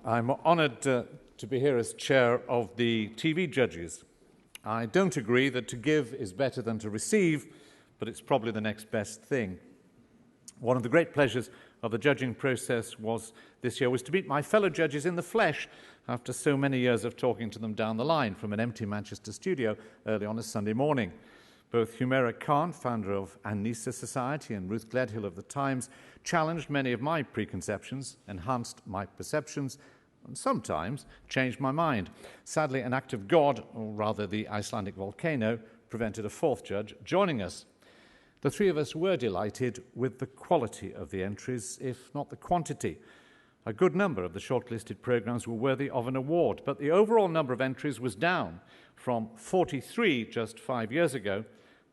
I'm honoured to be here as chair of the TV judges. I don't agree that to give is better than to receive, but it's probably the next best thing. One of the great pleasures of the judging process this year was to meet my fellow judges in the flesh after so many years of talking to them down the line from an empty Manchester studio early on a Sunday morning. Both Humaira Khan, founder of An-Nisa Society, and Ruth Gledhill of The Times challenged many of my preconceptions, enhanced my perceptions, and sometimes changed my mind. Sadly, an act of God, or rather the Icelandic volcano, prevented a fourth judge joining us. The three of us were delighted with the quality of the entries, if not the quantity. A good number of the shortlisted programmes were worthy of an award, but the overall number of entries was down from 43 just 5 years ago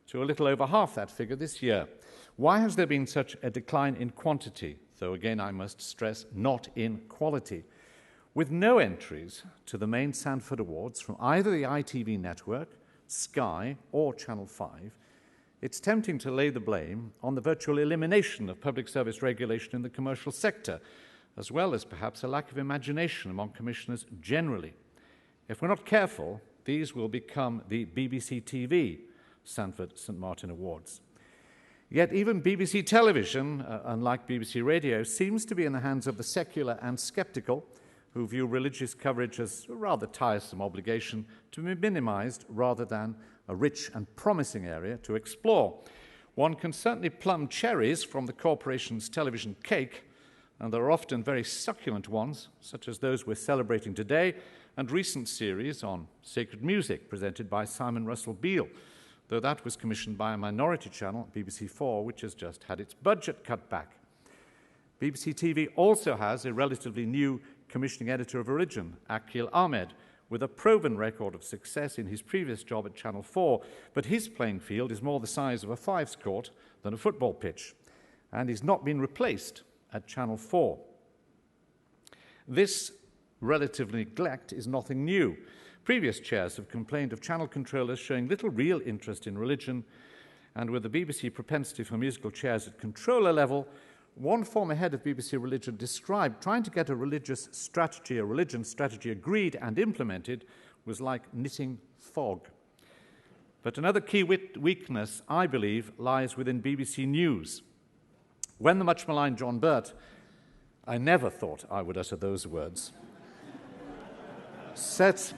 to a little over half that figure this year. Why has there been such a decline in quantity? Though again, I must stress, not in quality. With no entries to the main Sanford Awards from either the ITV network, Sky, or Channel 5, it's tempting to lay the blame on the virtual elimination of public service regulation in the commercial sector, as well as perhaps a lack of imagination among commissioners generally. If we're not careful, these will become the BBC TV Sanford St Martin Awards. Yet even BBC television, unlike BBC radio, seems to be in the hands of the secular and sceptical, who view religious coverage as a rather tiresome obligation to be minimised rather than a rich and promising area to explore. One can certainly plumb cherries from the corporation's television cake, and there are often very succulent ones, such as those we're celebrating today, and recent series on sacred music presented by Simon Russell Beale, though that was commissioned by a minority channel, BBC4, which has just had its budget cut back. BBC TV also has a relatively new commissioning editor of religion, Akil Ahmed, with a proven record of success in his previous job at Channel 4, but his playing field is more the size of a fives court than a football pitch, and he's not been replaced at Channel 4. This relative neglect is nothing new. Previous chairs have complained of channel controllers showing little real interest in religion, and with the BBC propensity for musical chairs at controller level, one former head of BBC Religion described trying to get a religion strategy agreed and implemented was like knitting fog. But another key weakness, I believe, lies within BBC News. When the much maligned John Burt, I never thought I would utter those words, set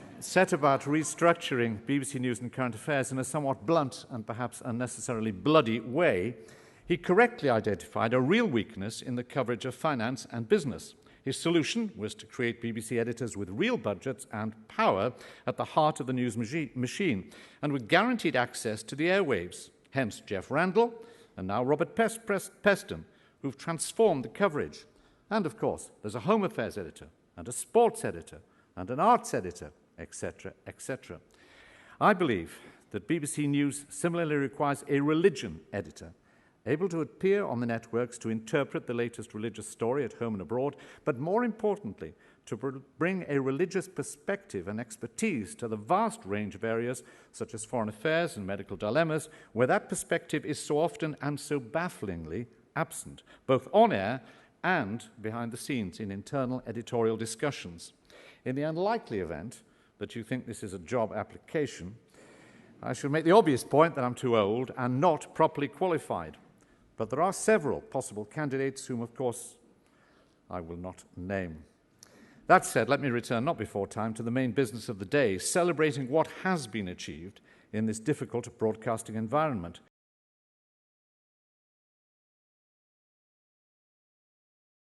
about restructuring BBC News and Current Affairs in a somewhat blunt and perhaps unnecessarily bloody way, he correctly identified a real weakness in the coverage of finance and business. His solution was to create BBC editors with real budgets and power at the heart of the news machine and with guaranteed access to the airwaves. Hence Jeff Randall and now Robert Peston, who've transformed the coverage. And of course, there's a home affairs editor and a sports editor and an arts editor, etc., etc. I believe that BBC News similarly requires a religion editor, able to appear on the networks to interpret the latest religious story at home and abroad, but more importantly, to bring a religious perspective and expertise to the vast range of areas such as foreign affairs and medical dilemmas, where that perspective is so often and so bafflingly absent, both on air and behind the scenes in internal editorial discussions. In the unlikely event that you think this is a job application, I should make the obvious point that I'm too old and not properly qualified. But there are several possible candidates whom, of course, I will not name. That said, let me return, not before time, to the main business of the day, celebrating what has been achieved in this difficult broadcasting environment.